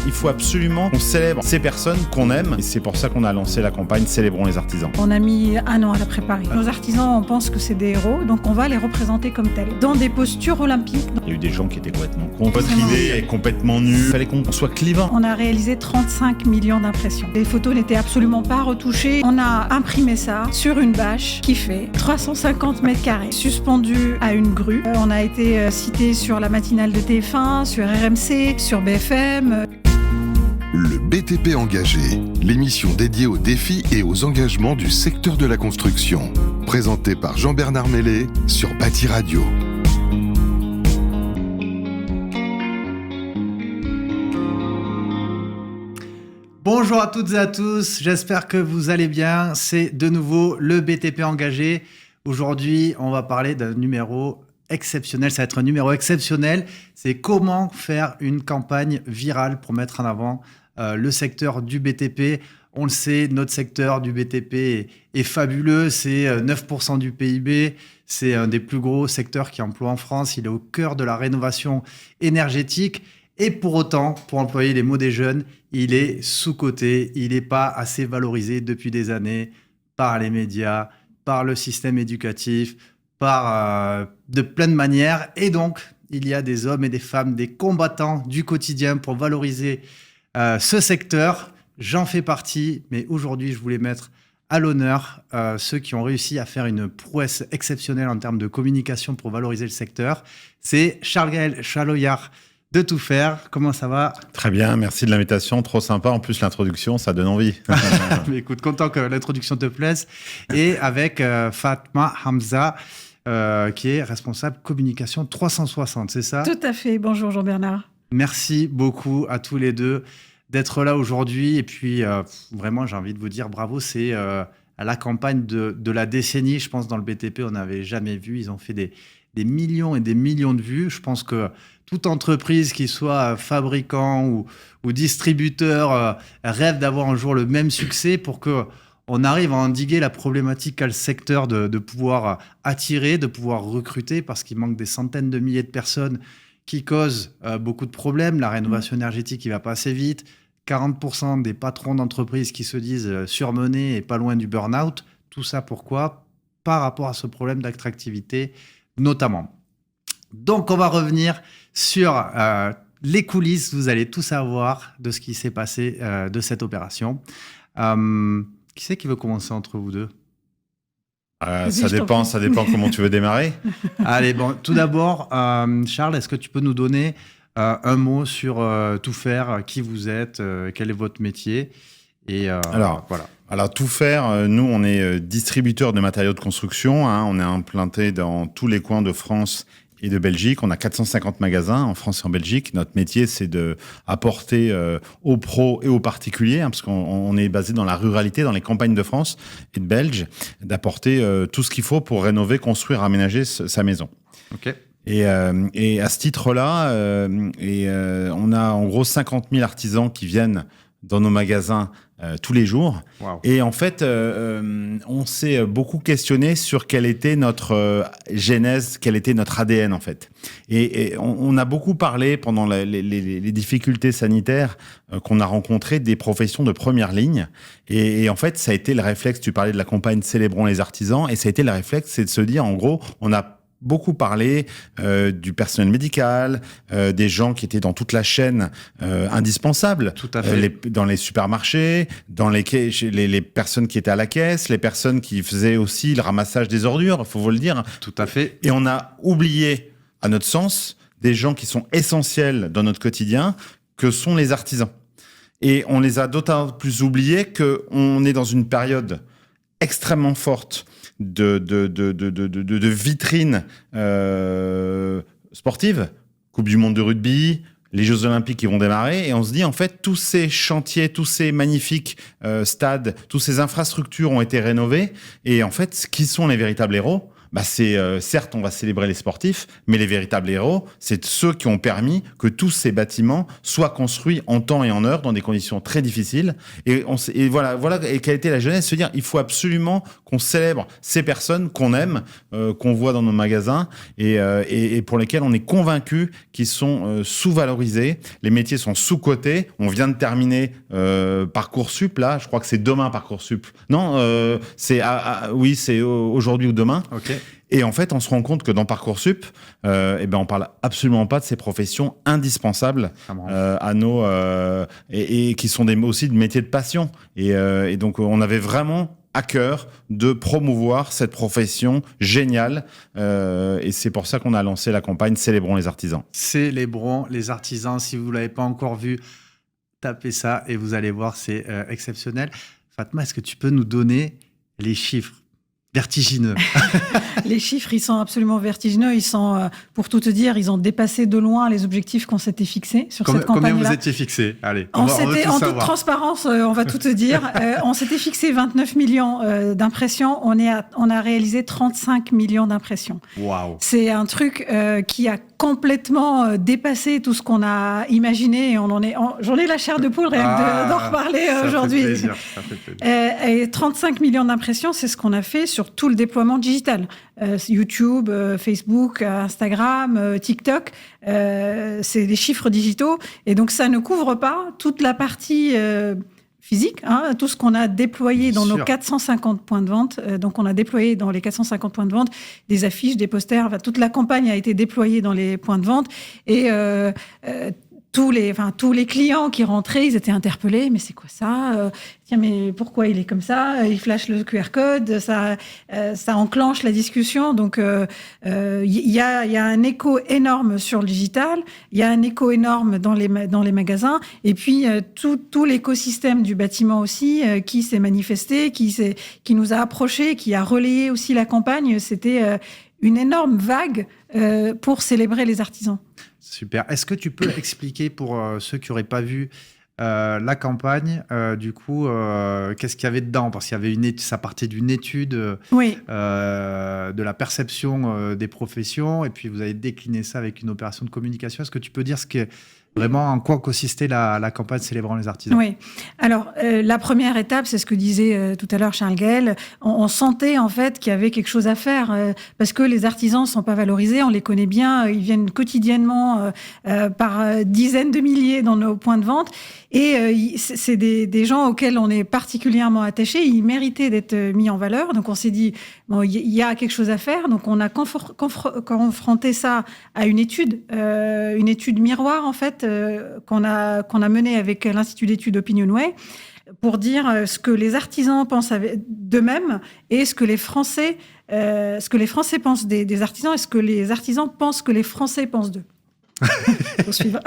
Il faut absolument qu'on célèbre ces personnes qu'on aime. Et c'est pour ça qu'on a lancé la campagne Célébrons les artisans. On a mis 1 an à la préparer. Nos artisans, on pense que c'est des héros, donc on va les représenter comme tels, dans des postures olympiques. Il y a eu des gens qui étaient complètement contre. Votre idée est complètement nulle. Il fallait qu'on soit clivant. On a réalisé 35 millions d'impressions. Les photos n'étaient absolument pas retouchées. On a imprimé ça sur une bâche qui fait 350 mètres carrés, suspendue à une grue. On a été cité sur la matinale de TF1, sur RMC, sur BFM. Le BTP Engagé, l'émission dédiée aux défis et aux engagements du secteur de la construction. Présentée par Jean-Bernard Mellet sur Bâti Radio. Bonjour à toutes et à tous, j'espère que vous allez bien. C'est de nouveau le BTP Engagé. Aujourd'hui, on va parler d'un numéro exceptionnel. Ça va être un numéro exceptionnel. C'est comment faire une campagne virale pour mettre en avant le secteur du BTP. On le sait, notre secteur du BTP est fabuleux. C'est 9% du PIB. C'est un des plus gros secteurs qui emploie en France. Il est au cœur de la rénovation énergétique. Et pour autant, pour employer les mots des jeunes, il est sous-coté. Il n'est pas assez valorisé depuis des années par les médias, par le système éducatif, par de plein de manières. Et donc, il y a des hommes et des femmes, des combattants du quotidien pour valoriser ce secteur. J'en fais partie, mais aujourd'hui, je voulais mettre à l'honneur ceux qui ont réussi à faire une prouesse exceptionnelle en termes de communication pour valoriser le secteur. C'est Charles-Gaël Chaloyard de Tout Faire. Comment ça va ? Très bien, merci de l'invitation, trop sympa. En plus, l'introduction, ça donne envie. Mais écoute, content que l'introduction te plaise. Et avec Fatma Hamza, qui est responsable communication 360, c'est ça ? Tout à fait. Bonjour Jean-Bernard. Merci beaucoup à tous les deux d'être là aujourd'hui. Et puis, vraiment, j'ai envie de vous dire bravo. C'est la campagne de la décennie. Je pense dans le BTP, on n'avait jamais vu. Ils ont fait des millions et des millions de vues. Je pense que toute entreprise, qui soit fabricant ou distributeur, rêve d'avoir un jour le même succès pour qu'on arrive à endiguer la problématique qu'a le secteur de pouvoir attirer, de pouvoir recruter, parce qu'il manque des centaines de milliers de personnes qui causent beaucoup de problèmes. La rénovation énergétique qui va pas assez vite. 40% des patrons d'entreprises qui se disent surmenés et pas loin du burn-out. Tout ça pourquoi ? Par rapport à ce problème d'attractivité, notamment. Donc, on va revenir sur les coulisses. Vous allez tout savoir de ce qui s'est passé de cette opération. Qui c'est qui veut commencer entre vous deux ? Ça dépend comment tu veux démarrer. Allez, bon, tout d'abord, Charles, est-ce que tu peux nous donner un mot sur Tout Faire, qui vous êtes, quel est votre métier ? Et voilà. Alors, Tout Faire, nous, on est distributeur de matériaux de construction. On est implanté dans tous les coins de France et de Belgique. On a 450 magasins en France et en Belgique. Notre métier, c'est d'apporter aux pros et aux particuliers, parce qu'on est basé dans la ruralité, dans les campagnes de France et de Belge, d'apporter tout ce qu'il faut pour rénover, construire, aménager sa maison. Ok. Et à ce titre-là, on a en gros 50 000 artisans qui viennent dans nos magasins tous les jours. Wow. Et en fait, on s'est beaucoup questionné sur quelle était notre genèse, quel était notre ADN en fait. Et on a beaucoup parlé pendant les difficultés sanitaires qu'on a rencontrées des professions de première ligne. Et en fait, ça a été le réflexe, tu parlais de la campagne Célébrons les artisans, et ça a été le réflexe, c'est de se dire en gros, on a beaucoup parlé du personnel médical, des gens qui étaient dans toute la chaîne indispensable. Tout à fait. Dans les supermarchés, dans les personnes qui étaient à la caisse, les personnes qui faisaient aussi le ramassage des ordures, il faut vous le dire. Tout à fait. Et on a oublié, à notre sens, des gens qui sont essentiels dans notre quotidien, que sont les artisans. Et on les a d'autant plus oubliés qu'on est dans une période extrêmement forte de vitrines sportives, Coupe du monde de rugby, les Jeux Olympiques qui vont démarrer, et on se dit en fait tous ces chantiers, tous ces magnifiques stades, toutes ces infrastructures ont été rénovées, et en fait qui sont les véritables héros ? certes, on va célébrer les sportifs, mais les véritables héros, c'est ceux qui ont permis que tous ces bâtiments soient construits en temps et en heure dans des conditions très difficiles. Et voilà quelle a été la genèse, se dire il faut absolument qu'on célèbre ces personnes qu'on aime, qu'on voit dans nos magasins et pour lesquelles on est convaincu qu'ils sont sous-valorisés. Les métiers sont sous-cotés. On vient de terminer Parcoursup, là. Je crois que c'est demain Parcoursup. Non, c'est aujourd'hui ou demain. Okay. Et en fait, on se rend compte que dans Parcoursup, on parle absolument pas de ces professions indispensables à nos et qui sont aussi des métiers de passion. Et donc, on avait vraiment à cœur de promouvoir cette profession géniale. Et c'est pour ça qu'on a lancé la campagne Célébrons les artisans. Célébrons les artisans. Si vous ne l'avez pas encore vu, tapez ça et vous allez voir, c'est exceptionnel. Fatma, est-ce que tu peux nous donner les chiffres vertigineux? Les chiffres, ils sont absolument vertigineux. Ils sont, pour tout te dire, ils ont dépassé de loin les objectifs qu'on s'était fixés sur cette campagne-là. Combien vous étiez fixés? Allez, en toute transparence, on va tout te dire. On s'était fixé 29 millions d'impressions. On a réalisé 35 millions d'impressions. Waouh. C'est un truc qui a complètement dépassé tout ce qu'on a imaginé. Et j'en ai la chair de poule rien d'en reparler aujourd'hui. Ça fait plaisir. Et 35 millions d'impressions, c'est ce qu'on a fait sur tout le déploiement digital. YouTube, Facebook, Instagram, TikTok, c'est des chiffres digitaux. Et donc, ça ne couvre pas toute la partie physique, tout ce qu'on a déployé dans nos 450 points de vente. Donc, on a déployé dans les 450 points de vente des affiches, des posters. Enfin, toute la campagne a été déployée dans les points de vente. Et tous les clients qui rentraient, ils étaient interpellés. Mais c'est quoi ça? Tiens, mais pourquoi il est comme ça? Il flash le QR code, ça enclenche la discussion. Donc, il y a un écho énorme sur le digital, il y a un écho énorme dans les magasins, et puis tout l'écosystème du bâtiment aussi qui s'est manifesté, qui nous a approchés, qui a relayé aussi la campagne. C'était une énorme vague pour célébrer les artisans. Super. Est-ce que tu peux expliquer pour ceux qui n'auraient pas vu la campagne, qu'est-ce qu'il y avait dedans? Parce qu'il y avait ça partait d'une étude de la perception des professions, et puis vous avez décliné ça avec une opération de communication. Est-ce que tu peux dire vraiment en quoi consistait la campagne Célébrons les artisans? Oui. Alors, la première étape, c'est ce que disait tout à l'heure Charles Gaël. On sentait en fait qu'il y avait quelque chose à faire parce que les artisans ne sont pas valorisés. On les connaît bien. Ils viennent quotidiennement par dizaines de milliers dans nos points de vente. Et c'est des gens auxquels on est particulièrement attachés. Ils méritaient d'être mis en valeur. Donc, on s'est dit, bon, il y a quelque chose à faire. Donc, on a confronté ça à une étude miroir, en fait, qu'on a menée avec l'Institut d'études Opinionway pour dire ce que les artisans pensent d'eux-mêmes et ce que les Français pensent des artisans et ce que les artisans pensent que les Français pensent d'eux. Faut suivre.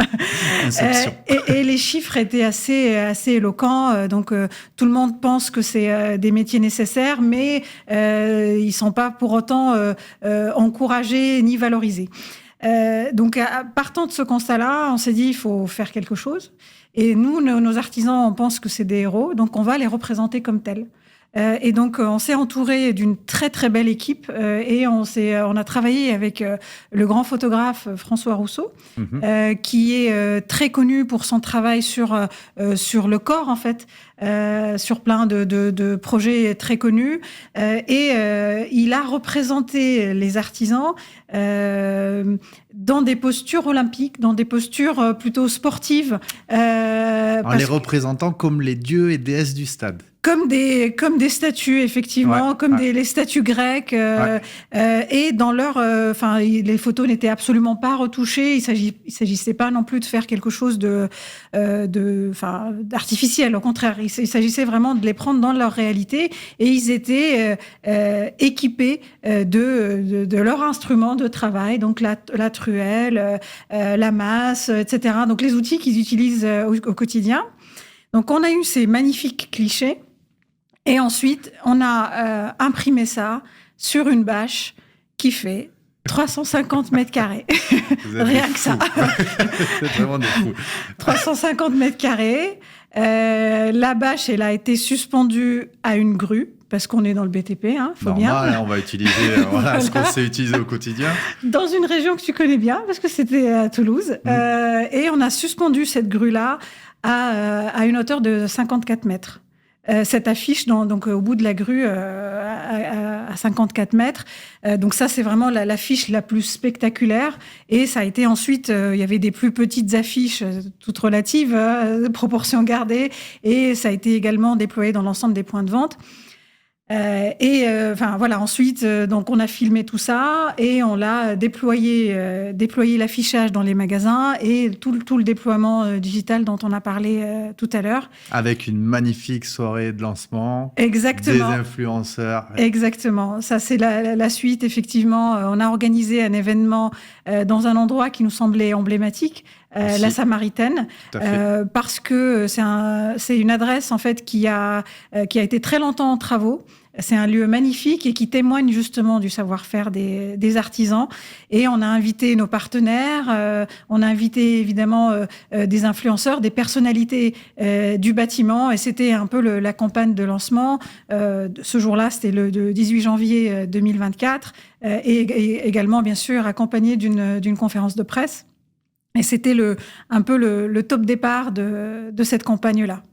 Et les chiffres étaient assez éloquents. Donc, tout le monde pense que c'est des métiers nécessaires, mais ils sont pas pour autant encouragés ni valorisés. Donc, partant de ce constat-là, on s'est dit il faut faire quelque chose. Et nous, nos artisans, on pense que c'est des héros, donc on va les représenter comme tels. Et donc, on s'est entouré d'une très, très belle équipe et on a travaillé avec le grand photographe François Rousseau, qui est très connu pour son travail sur le corps, en fait, sur plein de projets très connus. Et il a représenté les artisans dans des postures olympiques, dans des postures plutôt sportives. En les représentant comme les dieux et déesses du stade. Comme des statues, effectivement, les statues grecques. Et dans les photos n'étaient absolument pas retouchées. Il s'agissait pas non plus de faire quelque chose d'artificiel. Au contraire, il s'agissait vraiment de les prendre dans leur réalité. Et ils étaient équipés de leur instrument de travail, donc la truelle, la masse, etc. Donc les outils qu'ils utilisent au quotidien. Donc on a eu ces magnifiques clichés. Et ensuite, on a imprimé ça sur une bâche qui fait 350 mètres carrés. Rien que ça. C'est vraiment des fous. 350 mètres carrés. La bâche, elle a été suspendue à une grue. parce qu'on est dans le BTP, faut normal, bien. On va utiliser ce qu'on sait utiliser au quotidien. Dans une région que tu connais bien, parce que c'était à Toulouse. Et on a suspendu cette grue-là à une hauteur de 54 mètres. Cette affiche, donc au bout de la grue, à 54 mètres. Donc ça, c'est vraiment l'affiche la plus spectaculaire. Et ça a été ensuite, il y avait des plus petites affiches, toutes relatives, proportions gardées. Et ça a été également déployé dans l'ensemble des points de vente. Ensuite, donc on a filmé tout ça et on l'a déployé l'affichage dans les magasins et tout le déploiement digital dont on a parlé tout à l'heure. Avec une magnifique soirée de lancement. Exactement. Des influenceurs. Exactement. Ça, c'est la suite, effectivement. On a organisé un événement dans un endroit qui nous semblait emblématique. La Samaritaine, parce que c'est une adresse en fait qui a été très longtemps en travaux. C'est un lieu magnifique et qui témoigne justement du savoir-faire des artisans. Et on a invité nos partenaires, on a invité évidemment des influenceurs, des personnalités du bâtiment. Et c'était un peu la campagne de lancement. Ce jour-là, c'était le 18 janvier 2024. Et également, bien sûr, accompagné d'une conférence de presse. Et c'était un peu le top départ de cette campagne-là.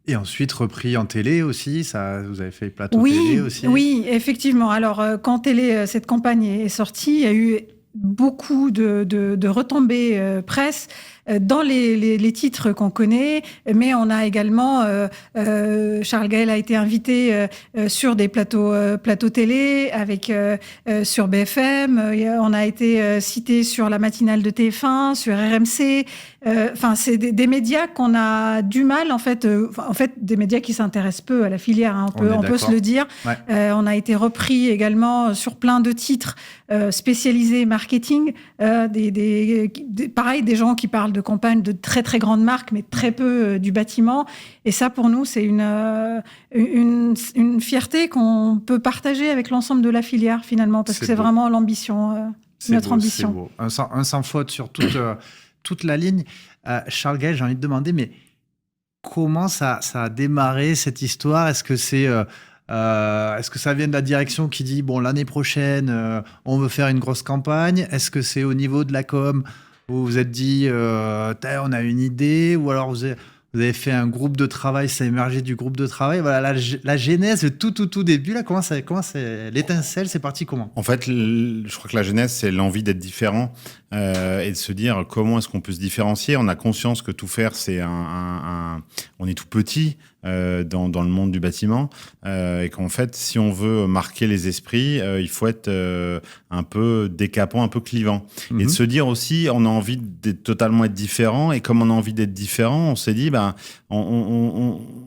Et ensuite repris en télé aussi, ça, vous avez fait plateau télé aussi. Oui, effectivement. Alors, quand cette campagne est sortie, il y a eu beaucoup de retombées presse dans les titres qu'on connaît, mais on a également Charles Gaël a été invité sur des plateaux télé avec sur BFM, on a été cité sur la matinale de TF1, sur RMC. C'est des médias qu'on a du mal en fait des médias qui s'intéressent peu à la filière, on peut se le dire. Ouais. On a été repris également sur plein de titres spécialisés marketing, pareil, des gens qui parlent de campagnes de très très grandes marques, mais très peu du bâtiment. Et ça, pour nous, c'est une fierté qu'on peut partager avec l'ensemble de la filière finalement, parce que c'est vraiment l'ambition, notre ambition. C'est beau. Un sans faute sur toute la ligne. Charles Gaël, j'ai envie de demander, mais comment ça a démarré cette histoire ? Est-ce que ça vient de la direction qui dit bon, l'année prochaine on veut faire une grosse campagne ? Est-ce que c'est au niveau de la com où vous vous êtes dit on a une idée, ou alors vous avez fait un groupe de travail, ça a émergé du groupe de travail. Voilà la genèse, le tout début là, comment c'est l'étincelle, c'est parti comment ? En fait, je crois que la genèse, c'est l'envie d'être différent et de se dire comment est-ce qu'on peut se différencier. On a conscience que tout faire, c'est on est tout petit dans le monde du bâtiment et qu'en fait, si on veut marquer les esprits, il faut être un peu décapant, un peu clivant. Et de se dire aussi, on a envie d'être totalement être différent, et comme on a envie d'être différent, on s'est dit,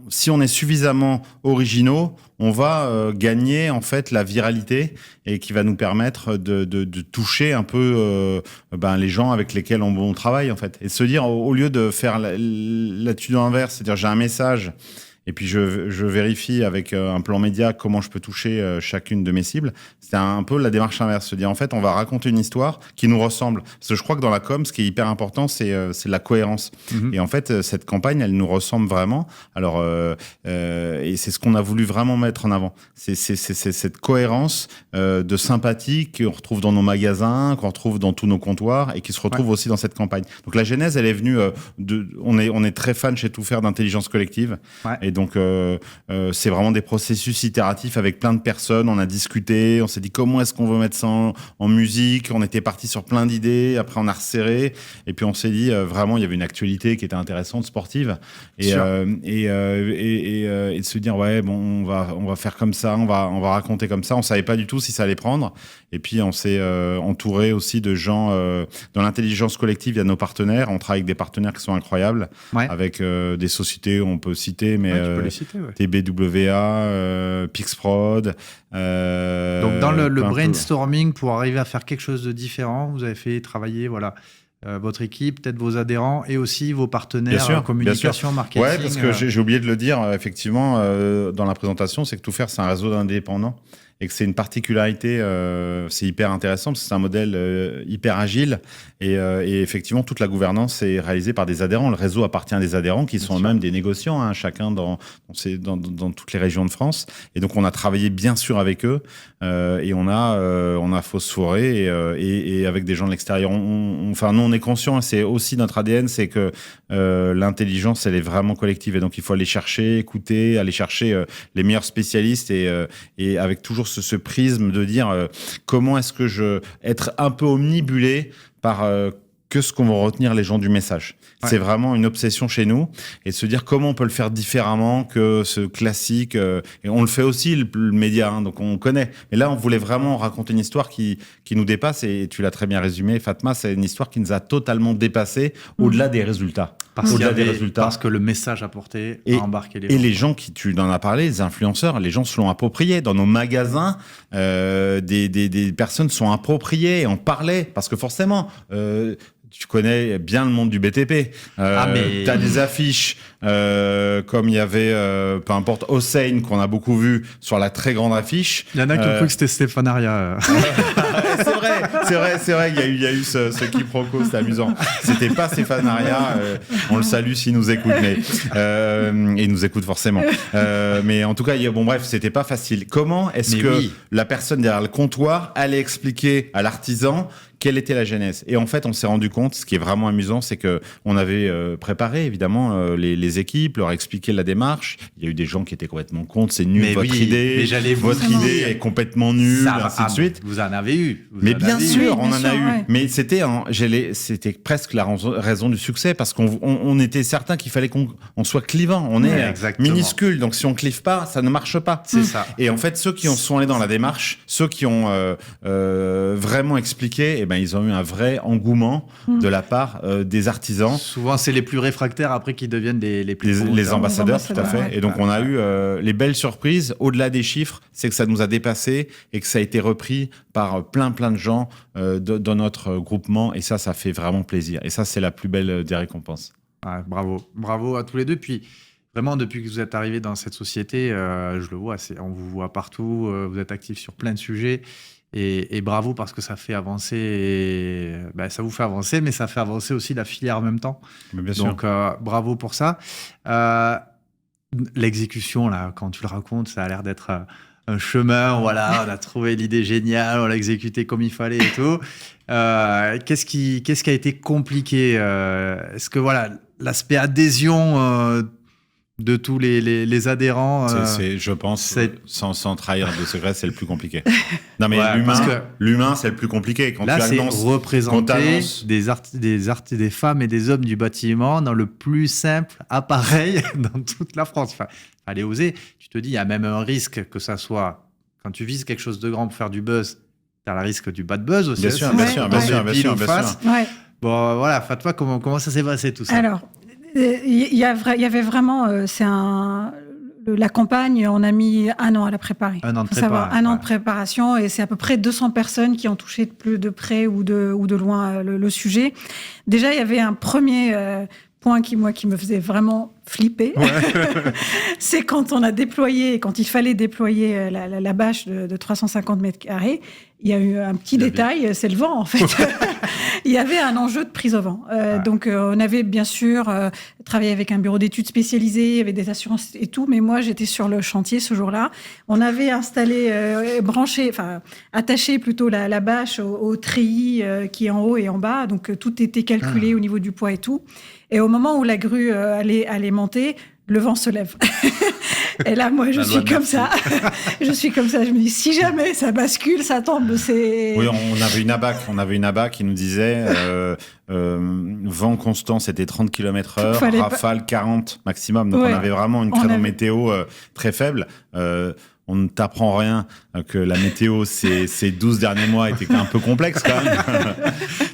si on est suffisamment originaux, on va gagner en fait la viralité, et qui va nous permettre de toucher un peu les gens avec lesquels on travaille en fait, et de se dire, au lieu de faire l'attitude inverse, c'est-à-dire j'ai un message et puis je vérifie avec un plan média comment je peux toucher chacune de mes cibles. C'était un peu la démarche inverse, se dire en fait on va raconter une histoire qui nous ressemble. Parce que je crois que dans la com, ce qui est hyper important, c'est la cohérence. Et en fait, cette campagne, elle nous ressemble vraiment. Alors, et c'est ce qu'on a voulu vraiment mettre en avant. C'est cette cohérence de sympathie qu'on retrouve dans nos magasins, qu'on retrouve dans tous nos comptoirs, et qui se retrouve aussi dans cette campagne. Donc la genèse, elle est venue on est très fan chez Tout Faire d'intelligence collective. Ouais. Et donc, c'est vraiment des processus itératifs avec plein de personnes. On a discuté, on s'est dit comment est-ce qu'on veut mettre ça en musique. On était parti sur plein d'idées. Après, on a resserré. Et puis, on s'est dit, vraiment, il y avait une actualité qui était intéressante, sportive. Et de se dire, ouais, bon, on va faire comme ça, on va raconter comme ça. On savait pas du tout si ça allait prendre. Et puis, on s'est entouré aussi de gens. Dans l'intelligence collective, il y a nos partenaires. On travaille avec des partenaires qui sont incroyables. Ouais. Avec des sociétés, on peut citer, mais tu peux les citer, ouais. TBWA, Pixprod. Donc, dans le brainstorming, pour arriver à faire quelque chose de différent, vous avez fait travailler, votre équipe, peut-être vos adhérents, et aussi vos partenaires, communication, marketing. Ouais, parce que j'ai oublié de le dire, effectivement, dans la présentation, c'est que Tout Faire, c'est un réseau d'indépendants. et que c'est une particularité, c'est hyper intéressant parce que c'est un modèle hyper agile et effectivement toute la gouvernance est réalisée par des adhérents. Le réseau appartient à des adhérents qui sont même des négociants, hein, chacun dans toutes les régions de France. Et donc on a travaillé bien sûr avec eux et on a phosphoré et avec des gens de l'extérieur. Enfin nous on est conscients, c'est aussi notre ADN, c'est que l'intelligence elle est vraiment collective et donc il faut aller chercher, écouter, aller chercher les meilleurs spécialistes et avec toujours ce prisme de dire comment est-ce que être un peu omnibulé par que ce qu'on va retenir les gens du message. Ouais. C'est vraiment une obsession chez nous et se dire comment on peut le faire différemment que ce classique. Et on le fait aussi, le média, hein, donc on connaît. Mais là, on voulait vraiment raconter une histoire qui nous dépasse et tu l'as très bien résumé, Fatma, c'est une histoire qui nous a totalement dépassé au-delà des résultats. Parce que le message apporté a embarqué les gens. Et les gens tu en as parlé, les influenceurs, les gens se l'ont approprié. Dans nos magasins, des personnes sont appropriées et en parlaient parce que forcément... tu connais bien le monde du BTP. T'as des affiches comme il y avait, peu importe, Hossein, qu'on a beaucoup vu sur la très grande affiche. Il y en a qui ont cru que c'était Stéphane Aria. C'est vrai, il y a eu ce quiproquo, c'était amusant. C'était pas Stéphane Aria, on le salue s'il nous écoute, mais il nous écoute forcément. Mais en tout cas, bref, c'était pas facile. Comment est-ce la personne derrière le comptoir allait expliquer à l'artisan quelle était la genèse? Et en fait, on s'est rendu compte, ce qui est vraiment amusant, c'est que on avait préparé évidemment les équipes, leur expliqué la démarche. Il y a eu des gens qui étaient complètement contre, c'est nul, votre idée est complètement nulle, ainsi de suite. Vous en avez eu. Mais bien sûr, on en a eu. Ouais. Mais c'était presque la raison du succès parce qu'on était certain qu'il fallait qu'on soit clivant. On est minuscule, donc si on clive pas, ça ne marche pas. C'est ça. Et en fait, ceux qui sont allés dans la démarche, ceux qui ont vraiment expliqué, ils ont eu un vrai engouement de la part des artisans. Souvent, c'est les plus réfractaires après qui deviennent les plus les ambassadeurs, tout à fait. Ouais. Et donc, on a eu les belles surprises. Au-delà des chiffres, c'est que ça nous a dépassé et que ça a été repris par plein de gens dans notre groupement. Et ça fait vraiment plaisir. Et ça, c'est la plus belle des récompenses. Ouais, bravo à tous les deux. Puis, vraiment, depuis que vous êtes arrivés dans cette société, je le vois, on vous voit partout. Vous êtes actifs sur plein de sujets. Et bravo parce que ça fait avancer, ça vous fait avancer, mais ça fait avancer aussi la filière en même temps. Mais bien sûr. Donc bravo pour ça. L'exécution, là, quand tu le racontes, ça a l'air d'être un chemin. Voilà, on a trouvé l'idée géniale, on l'a exécuté comme il fallait et tout. Qu'est-ce qui a été compliqué? Est-ce que l'aspect adhésion de tous les adhérents. Je pense, sans trahir de secret, c'est le plus compliqué. Non, mais l'humain, c'est le plus compliqué. Quand là, tu c'est annonces, représenter des femmes et des hommes du bâtiment dans le plus simple appareil dans toute la France. Enfin, fallait oser. Tu te dis, il y a même un risque que ça soit, quand tu vises quelque chose de grand pour faire du buzz, tu as le risque du bad buzz aussi. Bien sûr. Ouais. Bon, voilà, Fatma, comment ça s'est passé tout ça? Alors, il y avait vraiment, la campagne, on a mis 1 an à la préparer. Un an de préparation, et c'est à peu près 200 personnes qui ont touché de près ou de loin le sujet. Déjà, il y avait un premier point qui me faisait vraiment flipper. Ouais. C'est quand il fallait déployer la bâche de 350 mètres carrés. Il y a eu un petit détail, c'est le vent en fait. Il y avait un enjeu de prise au vent. Donc on avait bien sûr travaillé avec un bureau d'études spécialisé, il y avait des assurances et tout, mais moi j'étais sur le chantier ce jour-là. On avait installé, attaché plutôt la bâche au treillis qui est en haut et en bas, donc tout était calculé au niveau du poids et tout. Et au moment où la grue allait monter, le vent se lève. Et là, moi, je suis comme ça. Je me dis, si jamais ça bascule, ça tombe. Oui, on avait une ABAC qui nous disait vent constant, c'était 30 km/h, rafale 40 maximum. Donc, on avait vraiment une créneau météo très faible. On ne t'apprend rien que la météo ces 12 derniers mois était un peu complexe quand même.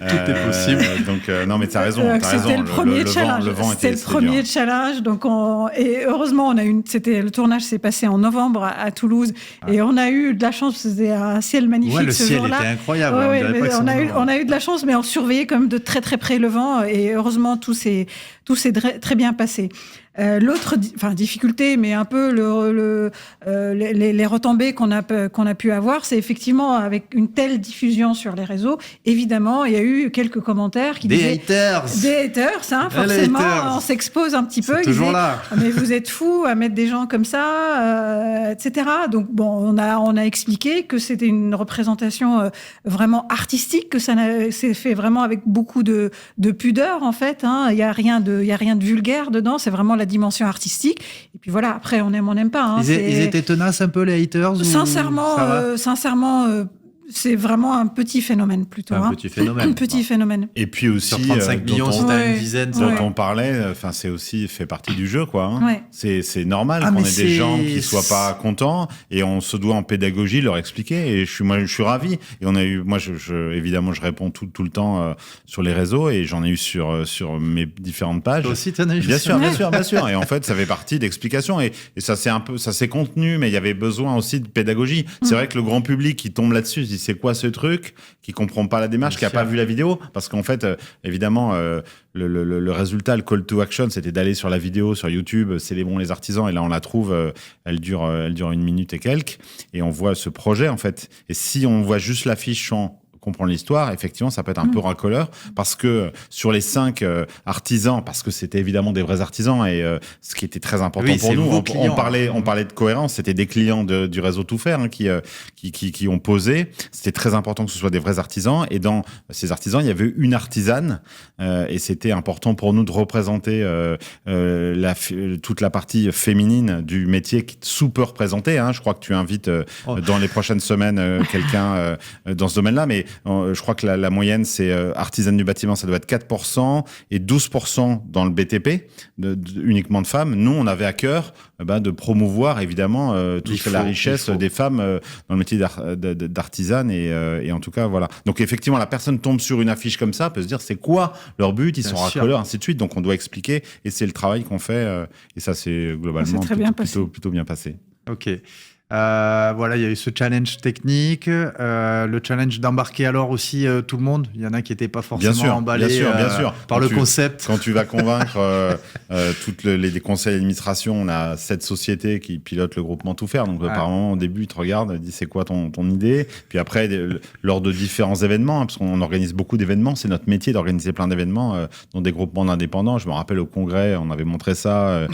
Tout est possible. Donc non, mais t'as raison. C'était le premier challenge. C'était le premier challenge. Donc et heureusement, le tournage s'est passé en novembre à Toulouse, et on a eu de la chance. C'était un ciel magnifique ce jour-là. Le ciel était incroyable. On a eu de la chance, mais on surveillait quand même de très très près le vent, et heureusement tout s'est très bien passé. L'autre difficulté, mais un peu les retombées qu'on a pu avoir, c'est effectivement avec une telle diffusion sur les réseaux, évidemment, il y a eu quelques commentaires qui disaient... Des haters, hein, forcément, on s'expose un petit peu. C'est toujours là. Mais vous êtes fous à mettre des gens comme ça, etc. Donc bon, on a expliqué que c'était une représentation vraiment artistique, que c'est fait vraiment avec beaucoup de pudeur, en fait. Hein. Il y a rien de vulgaire dedans, c'est vraiment la dimension artistique. Et puis voilà, après, on aime, on n'aime pas. Hein. Ils étaient tenaces un peu, les haters? Sincèrement, c'est vraiment un petit phénomène plutôt. Un petit phénomène. Un petit phénomène. Et puis aussi, sur 35 millions, c'était une dizaine. Dont on parlait, c'est aussi fait partie du jeu, quoi. Hein. Ouais. C'est normal qu'on ait des gens qui soient pas contents, et on se doit en pédagogie leur expliquer. Et je suis ravi. Et on a eu, moi, évidemment, je réponds tout le temps sur les réseaux, et j'en ai eu sur mes différentes pages. Toi aussi, t'en as eu. Bien sûr. Et en fait, ça fait partie d'explications. Et ça s'est contenu, mais il y avait besoin aussi de pédagogie. C'est vrai que le grand public qui tombe là-dessus, se dit c'est quoi ce truc, qui comprend pas la démarche, qui a pas vu la vidéo, parce qu'en fait, évidemment, le résultat, le call to action, c'était d'aller sur la vidéo sur YouTube, célébrons les artisans, et là on la trouve, elle dure 1 minute et quelques, et on voit ce projet en fait. Et si on voit juste l'affiche sans comprendre l'histoire, effectivement, ça peut être un peu racoleur, parce que sur les 5 artisans, parce que c'était évidemment des vrais artisans, et ce qui était très important pour nous, on parlait de cohérence, c'était des clients du réseau Tout Faire qui ont posé, c'était très important que ce soit des vrais artisans, et dans ces artisans, il y avait une artisane, et c'était important pour nous de représenter toute la partie féminine du métier qui est sous-représentée. Je crois que tu invites dans les prochaines semaines quelqu'un dans ce domaine-là, mais je crois que la moyenne, c'est artisane du bâtiment, ça doit être 4%, et 12% dans le BTP, uniquement de femmes. Nous, on avait à cœur de promouvoir, évidemment, toute la richesse des femmes dans le métier d'artisane, et en tout cas, voilà. Donc, effectivement, la personne tombe sur une affiche comme ça, peut se dire, c'est quoi leur but? Ils sont racoleurs, ainsi de suite. Donc, on doit expliquer, et c'est le travail qu'on fait, et ça, c'est globalement plutôt bien passé. Ok. Voilà, il y a eu ce challenge technique, le challenge d'embarquer alors aussi tout le monde. Il y en a qui n'étaient pas forcément emballés par le concept. Quand tu vas convaincre toutes les conseils d'administration, on a 7 sociétés qui pilotent le groupement Tout Faire. Donc, par moment, au début, ils te regardent, ils disent c'est quoi ton idée? Puis après, lors de différents événements, parce qu'on organise beaucoup d'événements, c'est notre métier d'organiser plein d'événements dans des groupements d'indépendants. Je me rappelle au congrès, on avait montré ça,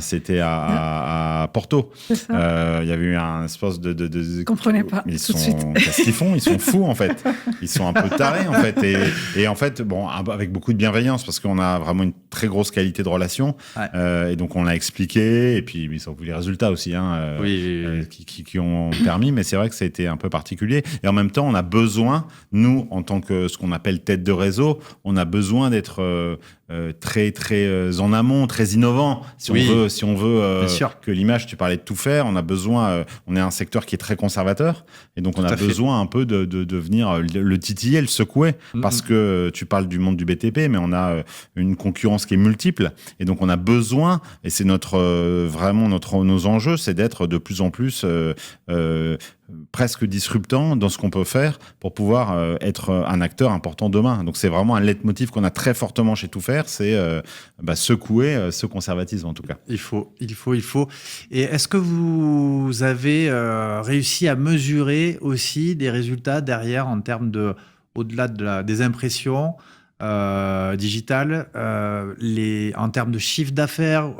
c'était à Porto. Il y avait eu un espèce de... Je comprenais pas tout de suite. Qu'est-ce qu'ils font? Ils sont fous, en fait. Ils sont un peu tarés, en fait. Et en fait, bon, avec beaucoup de bienveillance, parce qu'on a vraiment une très grosse qualité de relation. Et donc, on l'a expliqué. Et puis, ils ont vu les résultats aussi, qui ont permis. Mais c'est vrai que ça a été un peu particulier. Et en même temps, on a besoin, nous, en tant que ce qu'on appelle tête de réseau, on a besoin d'être très en amont, très innovant. Si on veut que l'image, tu parlais de Tout Faire, on a besoin, on est un secteur qui est très conservateur, et donc on a besoin un peu de venir le titiller, le secouer, parce que tu parles du monde du BTP, mais on a une concurrence qui est multiple, et donc on a besoin, et c'est vraiment nos enjeux, c'est d'être de plus en plus presque disruptant dans ce qu'on peut faire pour pouvoir être un acteur important demain. Donc c'est vraiment un leitmotiv qu'on a très fortement chez Tout Faire, c'est secouer ce conservatisme en tout cas. Il faut. Et est-ce que vous avez réussi à mesurer aussi des résultats derrière en termes au-delà des impressions digitales, en termes de chiffre d'affaires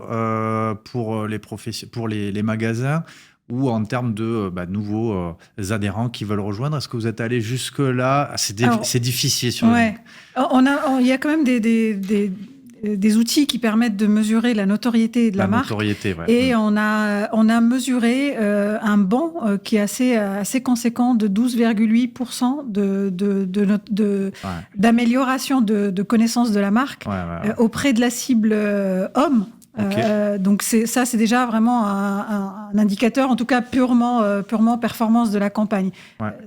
pour les magasins, ou en termes de nouveaux adhérents qui veulent rejoindre? Est-ce que vous êtes allé jusque-là? C'est difficile sur il y a quand même des outils qui permettent de mesurer la notoriété de la marque. Et on a mesuré un bond qui est assez conséquent de 12,8% d'amélioration de connaissance de la marque auprès de la cible homme. Donc c'est déjà vraiment un indicateur, en tout cas purement performance de la campagne.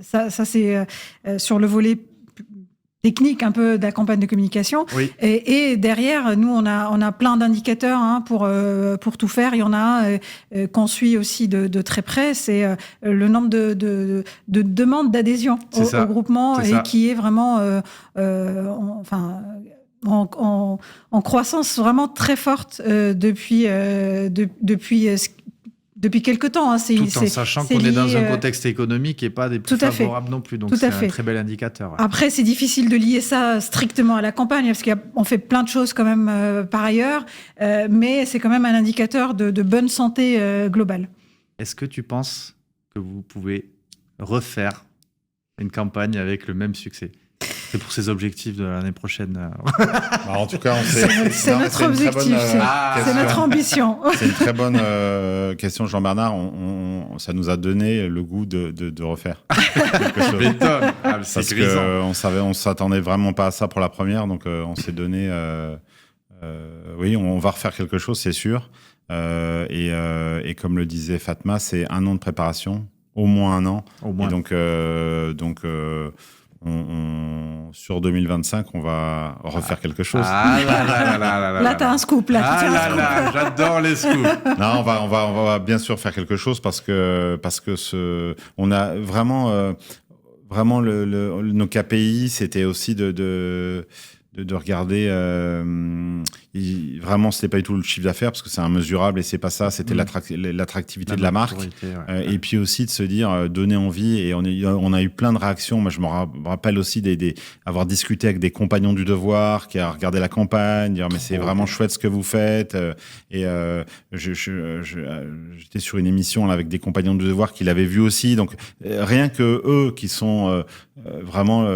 Ça c'est sur le volet technique un peu de la campagne de communication. Et derrière, nous on a plein d'indicateurs pour Tout Faire. Il y en a qu'on suit aussi de très près. C'est le nombre de demandes d'adhésion au groupement, et qui est vraiment en croissance vraiment très forte depuis quelque temps. Tout en sachant qu'on est dans un contexte économique qui n'est pas des plus favorables non plus. Donc, c'est un très bel indicateur. Ouais. Après, c'est difficile de lier ça strictement à la campagne, parce qu'on fait plein de choses quand même par ailleurs, mais c'est quand même un indicateur de bonne santé globale. Est-ce que tu penses que vous pouvez refaire une campagne avec le même succès ? C'est pour ses objectifs de l'année prochaine. En tout cas, c'est notre objectif, c'est notre ambition. C'est une très bonne question, Jean-Bernard. Ça nous a donné le goût de refaire quelque chose. Parce qu'on s'attendait vraiment pas à ça pour la première, donc on s'est donné. Oui, on va refaire quelque chose, c'est sûr. Et comme le disait Fatma, c'est 1 an de préparation, au moins 1 an. Et donc sur 2025, on va refaire quelque chose. Là, t'as un scoop. J'adore les scoops. Non, on va bien sûr faire quelque chose parce que on a vraiment nos KPI, c'était aussi de regarder vraiment, c'était pas du tout le chiffre d'affaires parce que c'est immesurable et c'est pas ça, c'était l'attractivité de la marque, et puis aussi de se dire donner envie. Et on a eu plein de réactions. Moi, je me rappelle aussi avoir discuté avec des compagnons du devoir qui a regardé la campagne, dire mais c'est vraiment chouette ce que vous faites. Et j'étais sur une émission là, avec des compagnons du devoir qui l'avaient vu aussi. Donc rien que eux qui sont vraiment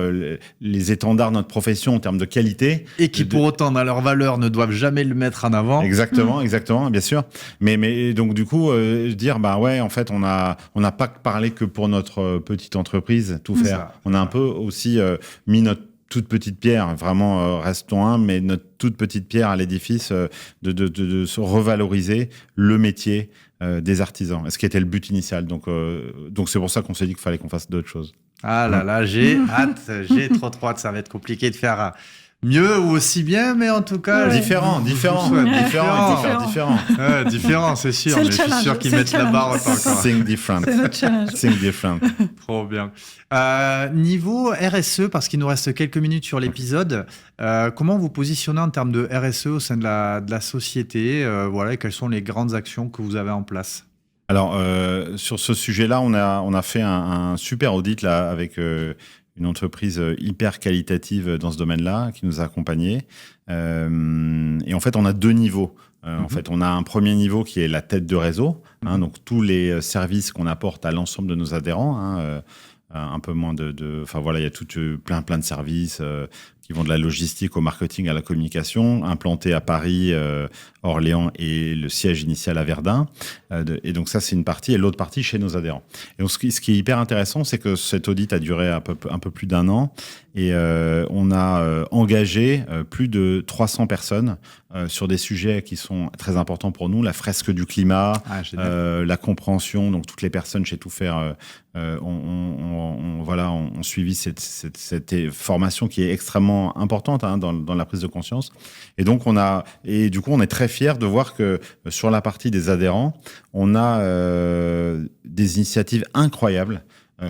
les étendards de notre profession en termes de qualité, et qui pour autant dans leur valeur ne doivent jamais le mettre en avant. Exactement, bien sûr. Mais donc du coup dire en fait on n'a pas parlé que pour notre petite entreprise tout faire. On a un peu aussi mis notre toute petite pierre, vraiment restons humbles, mais notre toute petite pierre à l'édifice de se revaloriser le métier des artisans, ce qui était le but initial. Donc c'est pour ça qu'on s'est dit qu'il fallait qu'on fasse d'autres choses. Ah là là, j'ai hâte, j'ai trop hâte. Ça va être compliqué de faire mieux ou aussi bien, mais en tout cas... Différent, c'est sûr, mais je suis sûr qu'ils mettent la barre autant encore. Think different. C'est notre challenge. Think different. Trop bien. Niveau RSE, parce qu'il nous reste quelques minutes sur l'épisode, comment vous positionnez en termes de RSE au sein de la société, et quelles sont les grandes actions que vous avez en place ? Alors, sur ce sujet-là, on a fait un super audit là, avec une entreprise hyper qualitative dans ce domaine-là qui nous a accompagnés. Et en fait, on a 2 niveaux. En fait, on a un premier niveau qui est la tête de réseau, donc tous les services qu'on apporte à l'ensemble de nos adhérents. Un peu moins il y a tout plein de services qui vont de la logistique au marketing à la communication, implantés à Paris, Orléans et le siège initial à Verdun. Et donc ça, c'est une partie, et l'autre partie chez nos adhérents. Et donc, ce qui est hyper intéressant, c'est que cet audit a duré un peu plus d'1 an, et on a engagé plus de 300 personnes sur des sujets qui sont très importants pour nous, la fresque du climat, la compréhension. Donc toutes les personnes chez Tout Faire ont suivi cette formation qui est extrêmement importante dans la prise de conscience. Et donc du coup on est très fiers de voir que sur la partie des adhérents, on a des initiatives incroyables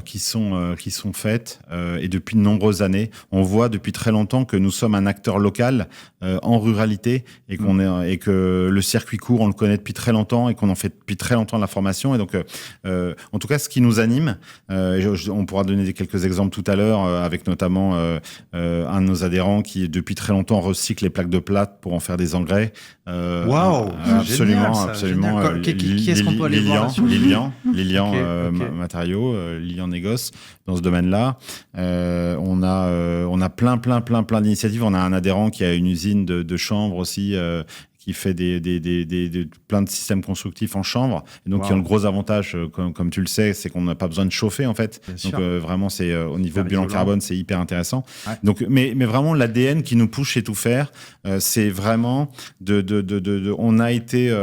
qui sont faites et depuis de nombreuses années. On voit depuis très longtemps que nous sommes un acteur local en ruralité et que le circuit court, on le connaît depuis très longtemps et qu'on en fait depuis très longtemps de la formation. Et donc, en tout cas, ce qui nous anime, on pourra donner quelques exemples tout à l'heure avec notamment un de nos adhérents qui depuis très longtemps recycle les plaques de plâtre pour en faire des engrais. Waouh, absolument. Qui est-ce qu'on peut aller voir Lilian Matériaux, Lilian Négoce dans ce domaine-là. On a plein d'initiatives. On a un adhérent qui a une usine de chanvre aussi, qui fait plein de systèmes constructifs en chanvre, et donc qui ont le gros avantage, comme tu le sais, c'est qu'on n'a pas besoin de chauffer en fait. Donc vraiment, c'est au niveau bilan carbone, c'est hyper intéressant. Ouais. Donc, mais vraiment l'ADN qui nous pousse chez Tout Faire, c'est vraiment on a été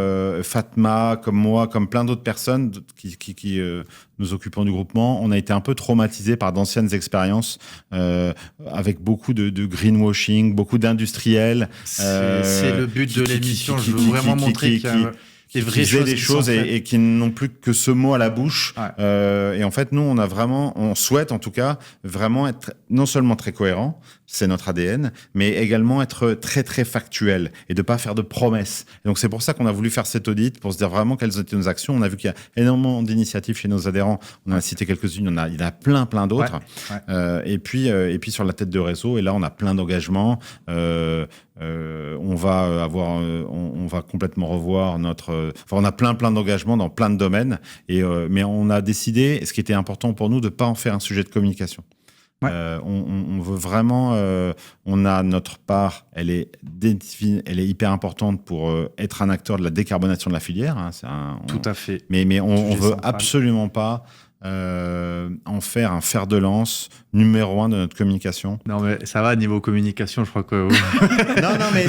Fatma, comme moi, comme plein d'autres personnes qui nous occupons du groupement, on a été un peu traumatisés par d'anciennes expériences avec beaucoup de greenwashing, beaucoup d'industriels. C'est le but de l'émission. Je veux vraiment montrer qu'il y a des vraies choses, des choses et qui n'ont plus que ce mot à la bouche. Ouais. Et en fait, nous, on souhaite en tout cas vraiment être non seulement très cohérent, c'est notre ADN, mais également être très très factuel et de pas faire de promesses. Et donc c'est pour ça qu'on a voulu faire cet audit pour se dire vraiment quelles étaient nos actions. On a vu qu'il y a énormément d'initiatives chez nos adhérents. On en a cité quelques-unes, il y en a plein d'autres. Et puis sur la tête de réseau, et là on a plein d'engagements. On va complètement revoir on a plein d'engagements dans plein de domaines. Mais on a décidé, ce qui était important pour nous, de pas en faire un sujet de communication. On veut vraiment, on a notre part, elle est hyper importante pour être un acteur de la décarbonation de la filière. Hein, tout à fait. Mais on veut absolument pas en faire un fer de lance numéro 1 de notre communication. Non, mais ça va, niveau communication, je crois que... non, mais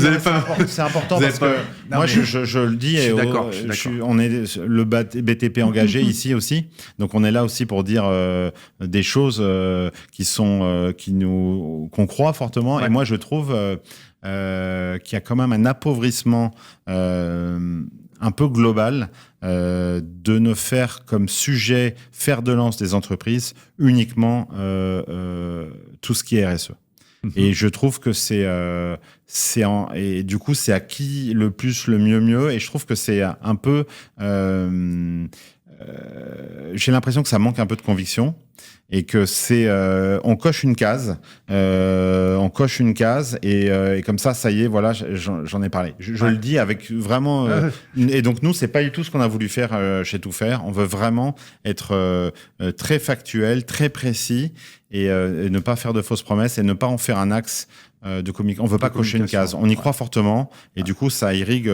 c'est important parce que moi, je le dis, je suis d'accord. On est le BTP engagé ici aussi, donc on est là aussi pour dire des choses qu'on croit fortement. Et moi, je trouve qu'il y a quand même un appauvrissement un peu global de ne faire comme sujet fer de lance des entreprises uniquement tout ce qui est RSE. Et je trouve que et du coup c'est à qui le plus, le mieux, et je trouve que c'est un peu j'ai l'impression que ça manque un peu de conviction et que on coche une case et comme ça y est, voilà, j'en ai parlé. Je le dis avec vraiment et donc nous c'est pas du tout ce qu'on a voulu faire chez Tout Faire. On veut vraiment être très factuel, très précis et ne pas faire de fausses promesses et ne pas en faire un axe de communication. On veut pas cocher une case. On y croit fortement et du coup ça irrigue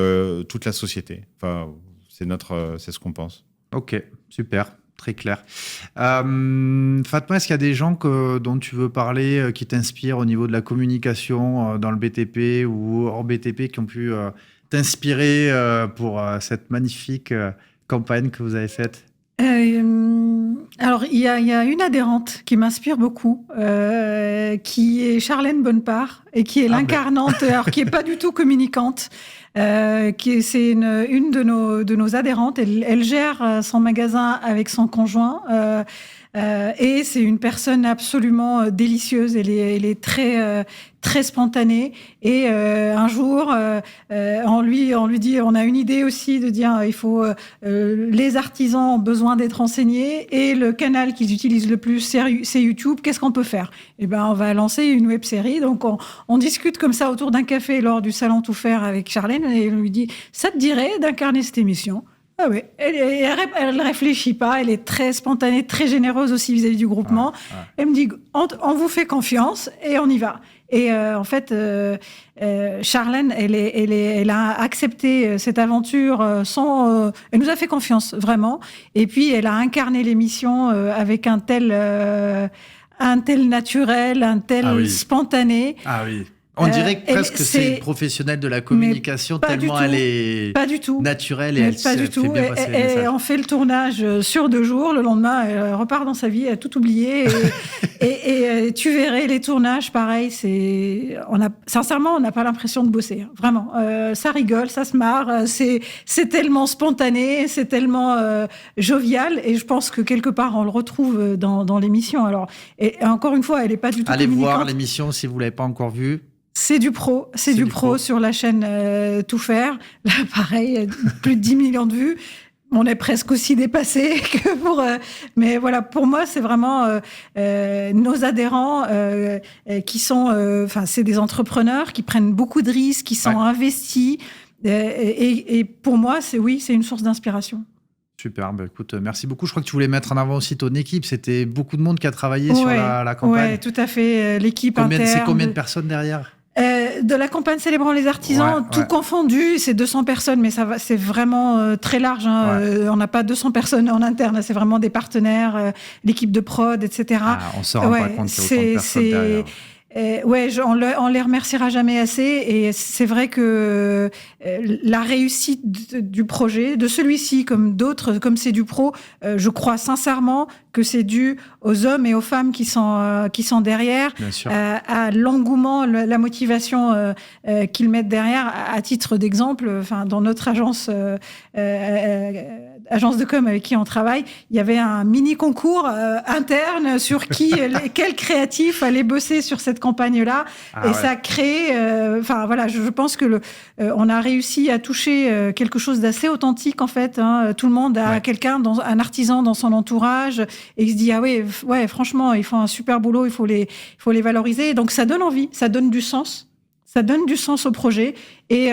toute la société. Enfin, c'est ce qu'on pense. Ok, super. Très clair. Fatma, est-ce qu'il y a des gens dont tu veux parler, qui t'inspirent au niveau de la communication dans le BTP ou hors BTP, qui ont pu t'inspirer pour cette magnifique campagne que vous avez faite? Alors, il y a une adhérente qui m'inspire beaucoup, qui est Charlène Bonnepart, et qui est l'incarnante, alors qui n'est pas du tout communicante. C'est une de nos adhérentes. Elle gère son magasin avec son conjoint. Et c'est une personne absolument délicieuse. Elle est très spontanée. Et un jour, on lui dit, on a une idée aussi de dire, il faut les artisans ont besoin d'être enseignés et le canal qu'ils utilisent le plus, c'est YouTube. Qu'est-ce qu'on peut faire? Eh ben, on va lancer une web-série. Donc, on discute comme ça autour d'un café lors du salon Tout Faire avec Charlène et on lui dit, ça te dirait d'incarner cette émission? Ah oui, elle réfléchit pas, elle est très spontanée, très généreuse aussi vis-à-vis du groupement. Elle me dit, on vous fait confiance et on y va. Et en fait, Charlène, elle a accepté cette aventure elle nous a fait confiance, vraiment. Et puis, elle a incarné l'émission avec un tel naturel, un tel spontané. Ah oui. On dirait que presque c'est une professionnelle de la communication, tellement elle est naturelle et elle fait bien passer les messages. On fait le tournage sur 2 jours. Le lendemain, elle repart dans sa vie, elle a tout oublié. Et tu verrais les tournages, pareil. Sincèrement, on n'a pas l'impression de bosser. Vraiment. Ça rigole, ça se marre. C'est tellement spontané, c'est tellement jovial. Et je pense que quelque part, on le retrouve dans l'émission. Alors, et encore une fois, elle n'est pas du tout Allez communicante. voir l'émission si vous ne l'avez pas encore vue. C'est du pro sur la chaîne Tout Faire. Là, pareil, plus de 10 millions de vues. On est presque aussi dépassé que pour... mais voilà, pour moi, c'est vraiment nos adhérents qui sont... c'est des entrepreneurs qui prennent beaucoup de risques, qui sont investis. Et pour moi, c'est une source d'inspiration. Super, écoute, merci beaucoup. Je crois que tu voulais mettre en avant aussi ton équipe. C'était beaucoup de monde qui a travaillé sur la campagne. Oui, tout à fait. L'équipe interne. C'est combien de personnes derrière ? De la campagne Célébrons les artisans, tout confondu, c'est 200 personnes, mais c'est vraiment très large. On n'a pas 200 personnes en interne, c'est vraiment des partenaires, l'équipe de prod, etc. On ne se rend pas compte qu'il y a autant de personnes derrière. On les remerciera jamais assez. Et c'est vrai que la réussite du projet, de celui-ci comme d'autres, comme c'est du pro, je crois sincèrement que c'est dû aux hommes et aux femmes qui sont derrière, à l'engouement, la motivation qu'ils mettent derrière. À titre d'exemple, dans notre agence de com avec qui on travaille, il y avait un mini concours interne sur quel créatif allait bosser sur cette campagne-là, ça a créé. Je pense que on a réussi à toucher quelque chose d'assez authentique en fait. Tout le monde a un artisan dans son entourage et il se dit franchement ils font un super boulot, il faut les valoriser. Donc ça donne envie, ça donne du sens. Ça donne du sens au projet et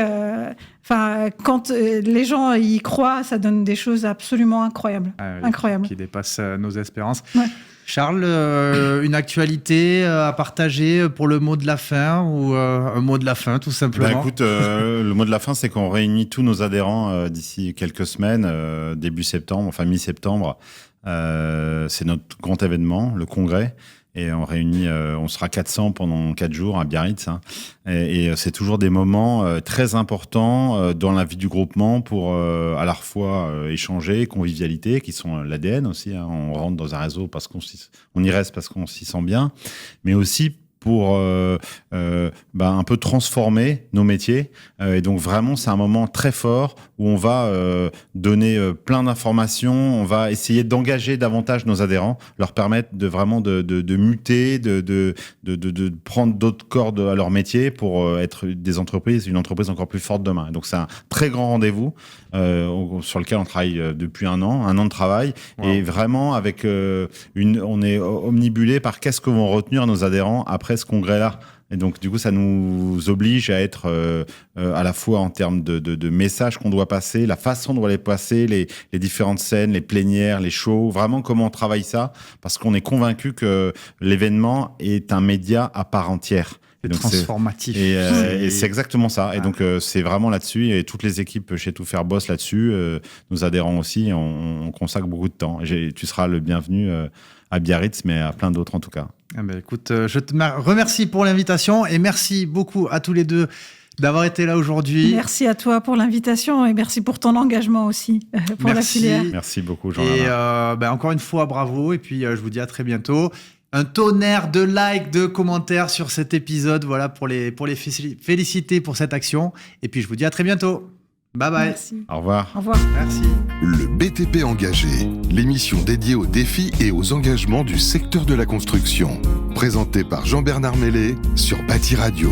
quand les gens y croient, ça donne des choses absolument incroyables. Incroyables. Qui dépassent nos espérances. Ouais. Charles, une actualité à partager pour le mot de la fin ou un mot de la fin tout simplement? Écoute, le mot de la fin, c'est qu'on réunit tous nos adhérents d'ici quelques semaines, début septembre, mi-septembre. C'est notre grand événement, le congrès. Et on réunit, on sera 400 pendant 4 jours à Biarritz. Et c'est toujours des moments très importants dans la vie du groupement pour à la fois échanger, convivialité, qui sont l'ADN aussi. On rentre dans un réseau parce qu'on y reste parce qu'on s'y sent bien, mais aussi pour un peu transformer nos métiers. Et donc vraiment, c'est un moment très fort où on va donner plein d'informations, on va essayer d'engager davantage nos adhérents, leur permettre de vraiment de muter, de prendre d'autres cordes à leur métier pour être une entreprise encore plus forte demain. Et donc c'est un très grand rendez-vous sur lequel on travaille depuis un an de travail. Wow. Et vraiment avec on est omnibulé par qu'est-ce que vont retenir nos adhérents après ce congrès-là. Et donc, du coup, ça nous oblige à être à la fois en termes de messages qu'on doit passer, la façon dont on les passer, les différentes scènes, les plénières, les shows, vraiment comment on travaille ça, parce qu'on est convaincu que l'événement est un média à part entière. C'est transformatif. Et c'est exactement ça. Et donc, c'est vraiment là-dessus. Et toutes les équipes chez Tout Faire bossent là-dessus. Nos adhérents aussi, on consacre beaucoup de temps. Tu seras le bienvenu à Biarritz, mais à plein d'autres en tout cas. Écoute, je te remercie pour l'invitation et merci beaucoup à tous les deux d'avoir été là aujourd'hui. Merci à toi pour l'invitation et merci pour ton engagement aussi pour la filière. Merci beaucoup, Jean-Bernard. Et encore une fois, bravo. Et puis, je vous dis à très bientôt. Un tonnerre de likes, de commentaires sur cet épisode, voilà, pour les féliciter pour cette action. Et puis, je vous dis à très bientôt. Bye bye. Merci. Au revoir. Au revoir. Merci. Le BTP Engagé, l'émission dédiée aux défis et aux engagements du secteur de la construction. Présentée par Jean-Bernard Mellet sur Bâti Radio.